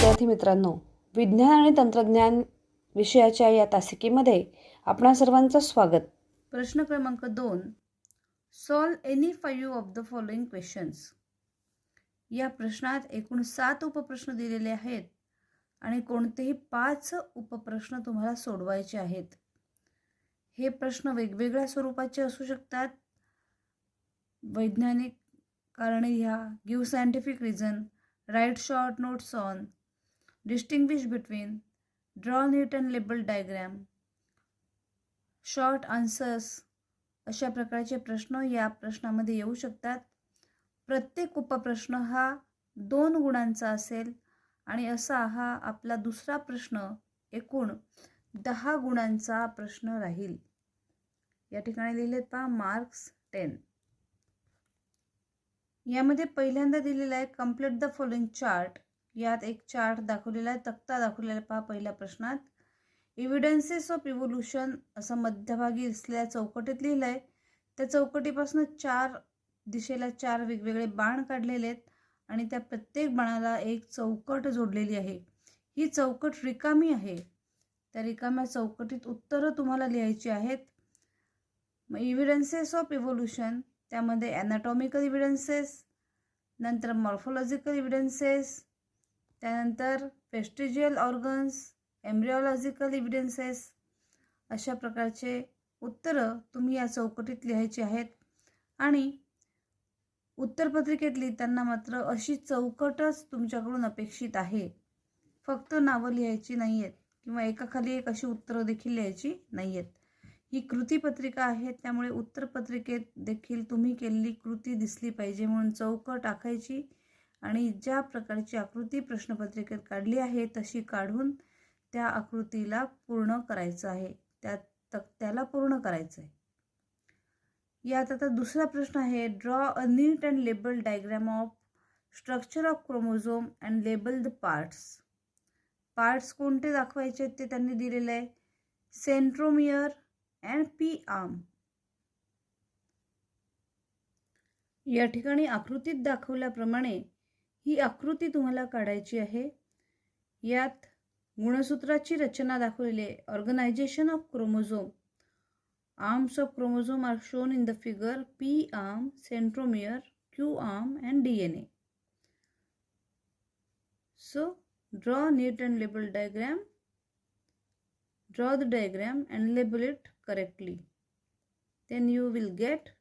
विद्यार्थी मित्रांनो, विज्ञान आणि तंत्रज्ञान विषयाच्या या तासिकेमध्ये आपणा सर्वांचं स्वागत. प्रश्न क्रमांक 2. Solve any 5 of the following questions. या प्रश्नात एकूण 7 उपप्रश्न दिलेले आहेत आणि कोणतेही 5 उपप्रश्न तुम्हाला सोडवायचे आहेत. हे प्रश्न वेगवेगळ्या स्वरूपाचे असू शकतात. वैज्ञानिक कारणे लिहा, give scientific reason, write short notes on, distinguish between, draw neat and label diagram, short answers, अशा प्रकारचे प्रश्न या प्रश्नामध्ये येऊ शकतात. प्रत्येक उपप्रश्न हा 2 गुणांचा असेल आणि असा हा आपला दुसरा प्रश्न एकूण 10 गुणांचा प्रश्न राहील. या ठिकाणी लिहिलेत पहा मार्क्स 10. यामध्ये पहिल्यांदा दिलेला आहे कंप्लीट द फॉलोइंग चार्ट. यात एक चार्ट दाखवलेला आहे, तक्ता दाखवलेला आहे पहा पहिल्या प्रश्नात. एव्हिडन्सेस ऑफ इव्होल्यूशन असं मध्यभागी असलेल्या चौकटीत लिहिलं आहे. त्या चौकटीपासून 4 दिशेला 4 वेगवेगळे बाण काढलेले आहेत आणि त्या प्रत्येक बाणाला एक चौकट जोडलेली आहे. ही चौकट रिकामी आहे. त्या रिकाम्या चौकटीत उत्तरं तुम्हाला लिहायची आहेत. मग एव्हिडन्सेस ऑफ इव्होल्यूशन, त्यामध्ये ॲनाटॉमिकल एव्हिडन्सेस, नंतर मॉर्फोलॉजिकल एव्हिडन्सेस, त्यानंतर वेस्टिजियल ऑर्गन्स, एम्ब्रिओलॉजिकल एव्हिडन्सेस, अशा प्रकारचे उत्तरं तुम्ही या चौकटीत लिहायची आहेत. आणि उत्तरपत्रिकेत लिहिताना मात्र अशी चौकटच तुमच्याकडून अपेक्षित आहे. फक्त नावं लिहायची नाही आहेत किंवा एकाखाली एक अशी उत्तरं देखील लिहायची नाही आहेत. ही कृतीपत्रिका आहे, त्यामुळे उत्तरपत्रिकेत देखील तुम्ही केलेली कृती दिसली पाहिजे म्हणून चौकट आखायची आणि ज्या प्रकारची आकृती प्रश्नपत्रिकेत काढली आहे तशी काढून त्या आकृतीला पूर्ण करायचं आहे, त्या तक्त्याला पूर्ण करायचं आहे. यात आता दुसरा प्रश्न आहे, draw a neat and label diagram of structure of chromosome and label the parts. Parts कोणते दाखवायचे ते त्यांनी दिलेले आहे, सेंट्रोमियर अँड पी आर्म. या ठिकाणी आकृतीत दाखवल्याप्रमाणे ही आकृती तुम्हाला काढायची आहे. यात गुणसूत्राची रचना दाखवलेली आहे. Organisation of chromosome, arms of chromosome are shown in the figure, P arm, centromere, Q arm and DNA. So draw neat and label diagram, draw the diagram and label it correctly, then you will get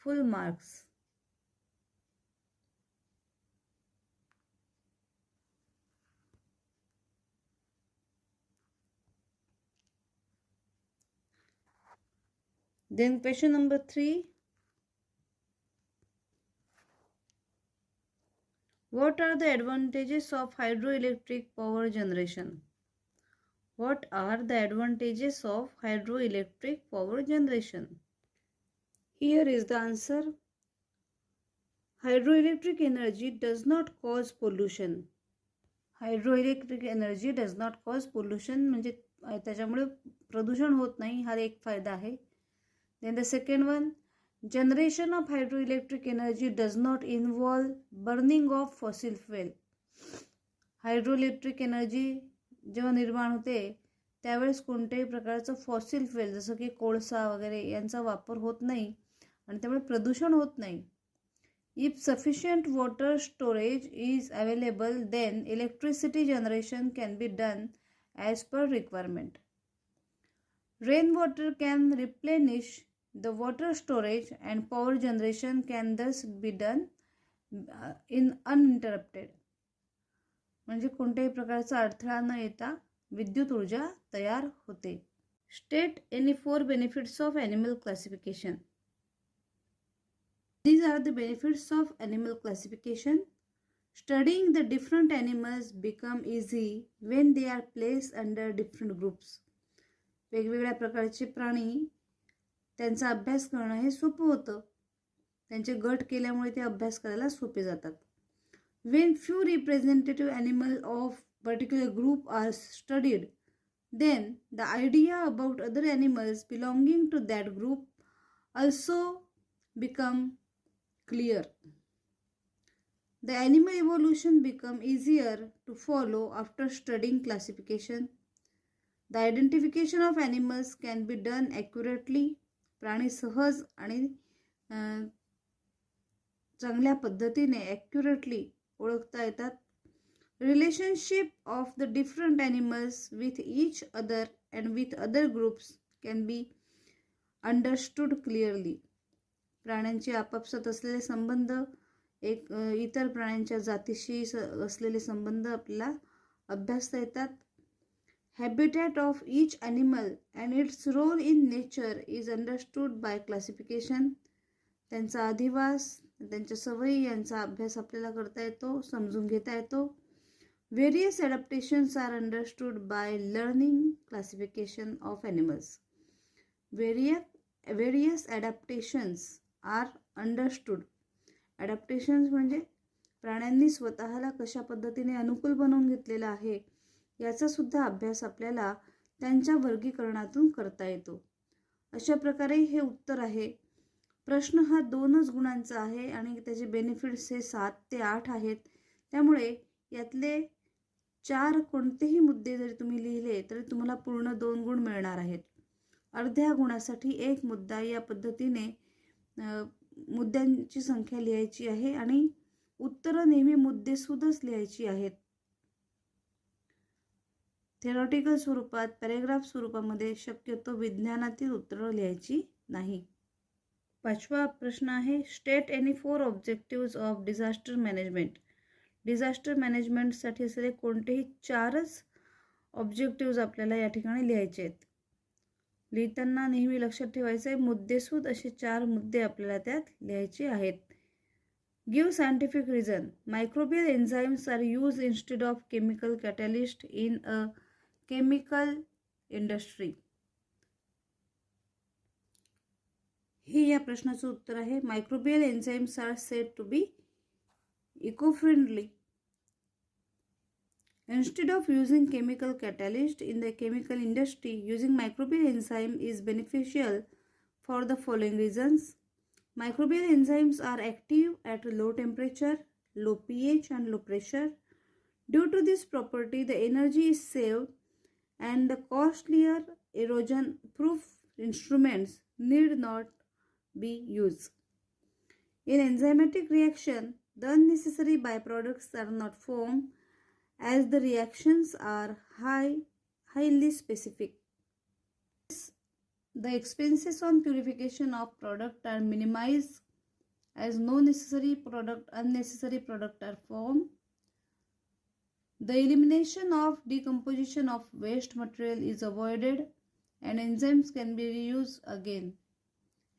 full marks. Then question number 3. What are the advantages of hydroelectric power generation? What are the advantages of hydroelectric power generation? Here is the answer. Hydroelectric energy does not cause pollution. Hydroelectric energy does not cause pollution म्हणजे त्याच्यामुळे प्रदूषण होत नाही, हा एक फायदा आहे. Then the second one, generation of hydroelectric energy does not involve burning of fossil fuel. Hydroelectric energy जेव्हा निर्माण होते त्यावेळेस कोणत्याही प्रकारचं फॉसिल फ्युएल जसं की कोळसा वगैरे यांचा वापर होत नाही आणि त्यामुळे प्रदूषण होत नाही. If sufficient water storage is available, then electricity generation can be done as per requirement. Rainwater can replenish the water storage and power generation can thus be done in uninterrupted. म्हणजे कोणत्याही प्रकारचा अडथळा न येता विद्युत ऊर्जा तयार होते. State any 4 benefits of animal classification. These are the benefits of animal classification. Studying the different animals become easy when they are placed under different groups. वेगवेगळ्या प्रकारचे प्राणी त्यांचा अभ्यास करणं हे सोपं होतं. त्यांचे गट केल्यामुळे ते अभ्यास करायला सोपे जातात. When few representative animals of particular group are studied, then the idea about other animals belonging to that group also become clear. The animal evolution become easier to follow after studying classification. The identification of animals can be done accurately. प्राणी सहज आणि चांगल्या पद्धतीने accurately ओळखता येतात. Relationship of the different animals with each other and with other groups can be understood clearly. प्राण्यांचे आपापसात असलेले संबंध, इतर प्राण्यांच्या जातीशी असलेले संबंध आपल्याला अभ्यासता येतात. Habitat of each animal and its role in nature is understood by classification. त्यांचा अधिवास, त्यांच्या सवयी यांचा अभ्यास आपल्याला करता येतो, समजून घेता येतो. Various adaptations are understood by learning classification of animals. Various adaptations are understood. Adaptations म्हणजे प्राण्यांनी स्वतःला कशा पद्धतीने अनुकूल बनवून घेतलेला आहे याचा सुद्धा अभ्यास आपल्याला त्यांच्या वर्गीकरणातून करता येतो. अशा प्रकारे हे उत्तर आहे. प्रश्न हा 2च गुणांचा आहे आणि त्याचे बेनिफिट्स हे 7 ते 8 आहेत. त्यामुळे यातले 4 कोणतेही मुद्दे जरी तुम्ही लिहिले तरी तुम्हाला पूर्ण 2 गुण मिळणार आहेत. अर्ध्या गुणासाठी 1 मुद्दा या पद्धतीने मुद्द्यांची संख्या लिहायची आहे आणि उत्तरं नेहमी मुद्देसूदच लिहायची आहेत. थेरॉटिकल स्वरूपात, पॅरेग्राफ स्वरूपामध्ये शक्यतो विज्ञानातील उत्तरं लिहायची नाही. 5वा प्रश्न आहे, state any 4 objectives of disaster management. Disaster मॅनेजमेंटसाठी असलेले कोणतेही 4च ऑब्जेक्टिव्ज आपल्याला या ठिकाणी लिहायचे आहेत. लिहिताना नेहमी लक्षात ठेवायचं आहे मुद्देसूद असे 4 मुद्दे आपल्याला त्यात लिहायचे आहेत. Give scientific reason. Microbial enzymes are use instead of chemical catalyst in a chemical industry. हे या प्रश्नाचं उत्तर आहे. Microbial enzymes are said to be eco-friendly. Instead of using chemical catalyst in the chemical industry, using microbial enzyme is beneficial for the following reasons. Microbial enzymes are active at low temperature, low pH and low pressure. Due to this property, the energy is saved and the costlier erosion-proof instruments need not be used. In enzymatic reaction, the unnecessary byproducts are not formed as the reactions are highly specific. The expenses on purification of product are minimized as no unnecessary product are formed. The elimination of decomposition of waste material is avoided and enzymes can be reused again,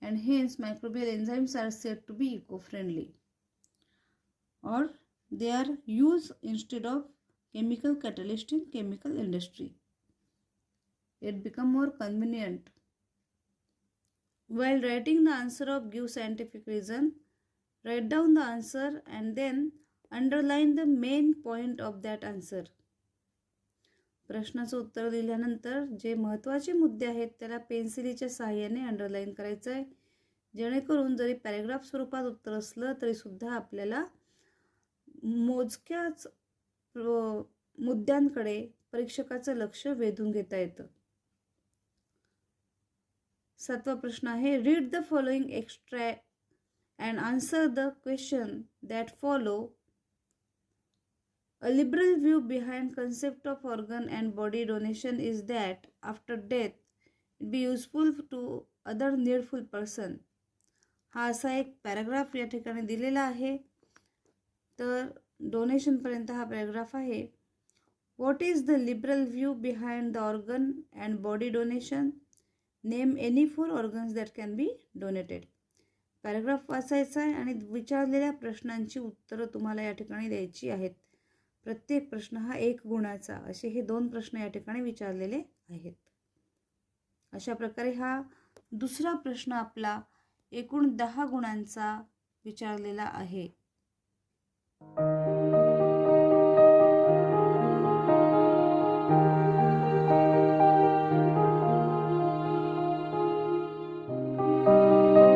and hence microbial enzymes are said to be eco-friendly, or they are used instead of chemical catalyst in chemical industry. It become more convenient. While writing the answer of give scientific reason, write down the answer and then underline the main point of that answer. प्रश्नाचं उत्तर दिल्यानंतर जे महत्त्वाचे मुद्दे आहेत त्याला पेन्सिलीच्या सहाय्याने underline करायचं आहे, जेणेकरून जरी पॅरेग्राफ स्वरूपात उत्तर असलं तरी सुद्धा आपल्याला मोजक्याच मुद्द्यांकडे परीक्षकाचं लक्ष वेधून घेता येतं. 7वा प्रश्न आहे, read the following extract and answer the question that follow. A liberal view behind concept of organ and body donation is that after death it be useful to other needful person. हा असा एक paragraph या ठिकाणी दिलेला आहे. तर डोनेशनपर्यंत हा paragraph आहे. What is the liberal view behind the organ and body donation? Name any 4 organs that can be donated. Paragraph वाचायचा आहे आणि विचारलेल्या प्रश्नांची उत्तरं तुम्हाला या ठिकाणी द्यायची आहेत. प्रत्येक प्रश्न हा 1 गुणाचा, असे हे 2 प्रश्न या ठिकाणी विचारलेले आहेत. अशा प्रकारे हा दुसरा प्रश्न आपला एकूण 10 गुणांचा विचारलेला आहे.